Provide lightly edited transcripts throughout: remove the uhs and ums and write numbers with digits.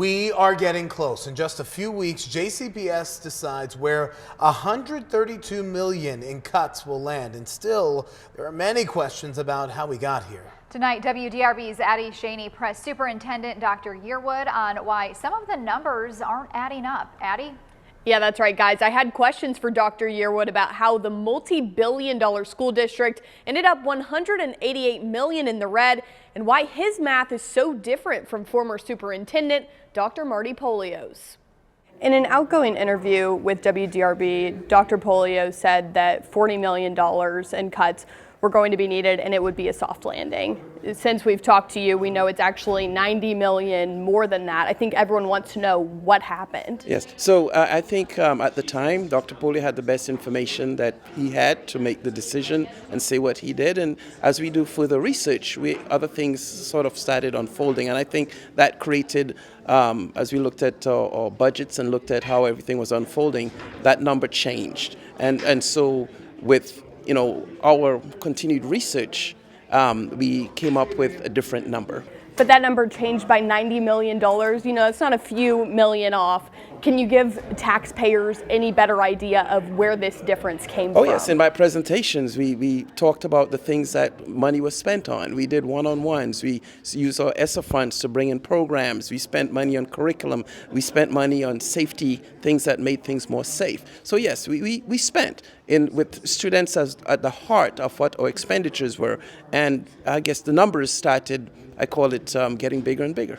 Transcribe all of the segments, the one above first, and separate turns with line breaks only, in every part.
We are getting close. In just a few weeks, JCPS decides where $132 million in cuts will land. And still, there are many questions about how we got here.
Tonight, WDRB's Addie Shaney pressed Superintendent Dr. Yearwood on why some of the numbers aren't adding up. Addie?
Yeah, that's right, guys. I had questions for Dr. Yearwood about how the multi-billion-dollar school district ended up $188 million in the red and why his math is so different from former Superintendent Dr. Marty Polio's. In an outgoing interview with WDRB, Dr. Polio said that $40 million in cuts were going to be needed and it would be a soft landing. Since we've talked to you, we know it's actually $90 million more than that. I think everyone wants to know what happened.
Yes, so I think at the time, Dr. Polio had the best information that he had to make the decision and say what he did. And as we do further research, other things sort of started unfolding. And I think that created, as we looked at our budgets and looked at how everything was unfolding, that number changed. And so with our continued research, we came up with a different number.
But that number changed by $90 million. It's not a few million off. Can you give taxpayers any better idea of where this difference came from?
Oh yes, in my presentations, we talked about the things that money was spent on. We did one-on-ones. We used our ESSA funds to bring in programs. We spent money on curriculum. We spent money on safety, things that made things more safe. So yes, we spent with students as at the heart of what our expenditures were. And I guess the numbers started, I call it, getting bigger and bigger.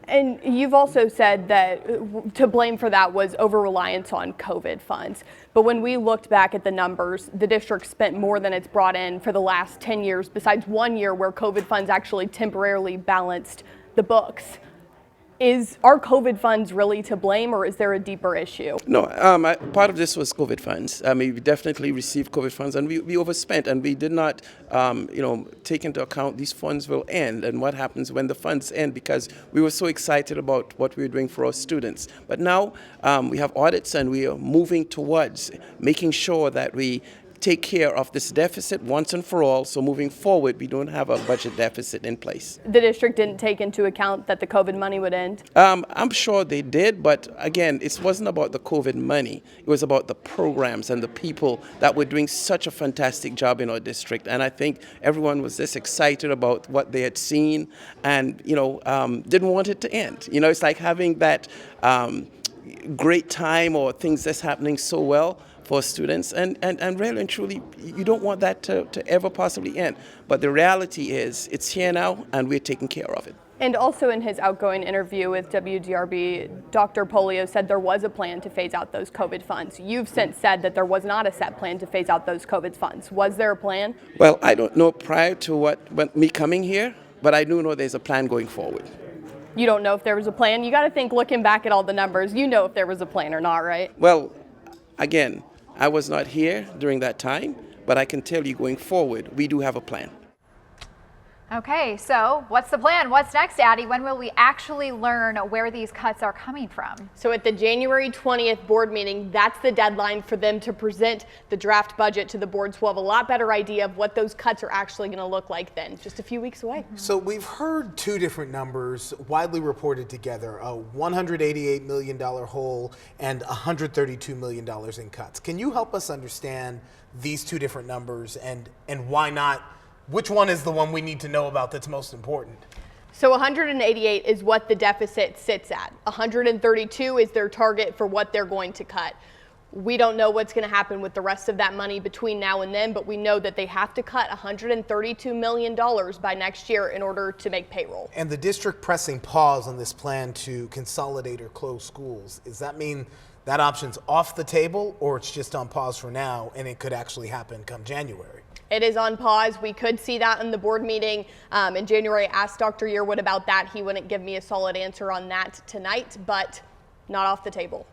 And you've also said that to blame for that was over-reliance on COVID funds. But when we looked back at the numbers, the district spent more than it's brought in for the last 10 years, besides 1 year where COVID funds actually temporarily balanced the books. Are COVID funds really to blame, or is there a deeper issue?
No, part of this was COVID funds. We definitely received COVID funds, and we overspent, and we did not, take into account these funds will end and what happens when the funds end, because we were so excited about what we were doing for our students. But now we have audits, and we are moving towards making sure that we take care of this deficit once and for all, so moving forward we don't have a budget deficit in place.
The district didn't take into account that the COVID money would end?
I'm sure they did, but again, it wasn't about the COVID money. It was about the programs and the people that were doing such a fantastic job in our district. And I think everyone was just excited about what they had seen and didn't want it to end. It's like having that great time or things that's happening so well for students, and really and truly, you don't want that to ever possibly end. But the reality is, it's here now, and we're taking care of it.
And also in his outgoing interview with WDRB, Dr. Polio said there was a plan to phase out those COVID funds. You've since said that there was not a set plan to phase out those COVID funds. Was there a plan?
Well, I don't know prior to me coming here, but I do know there's a plan going forward.
You don't know if there was a plan? You got to think, looking back at all the numbers, you know if there was a plan or not, right?
Well, again, I was not here during that time, but I can tell you going forward, we do have a plan.
Okay, so what's the plan? What's next, Addie? When will we actually learn where these cuts are coming from?
So at the January 20th board meeting, that's the deadline for them to present the draft budget to the board. So we'll have a lot better idea of what those cuts are actually going to look like then, just a few weeks away.
So we've heard two different numbers widely reported together, a $188 million hole and $132 million in cuts. Can you help us understand these two different numbers and why not? Which one is the one we need to know about that's most important?
So 188 is what the deficit sits at. 132 is their target for what they're going to cut. We don't know what's going to happen with the rest of that money between now and then, but we know that they have to cut $132 million by next year in order to make payroll.
And the district pressing pause on this plan to consolidate or close schools, does that mean that option's off the table, or it's just on pause for now and it could actually happen come January?
It is on pause. We could see that in the board meeting in January. I asked Dr. Yearwood about that. He wouldn't give me a solid answer on that tonight, but not off the table.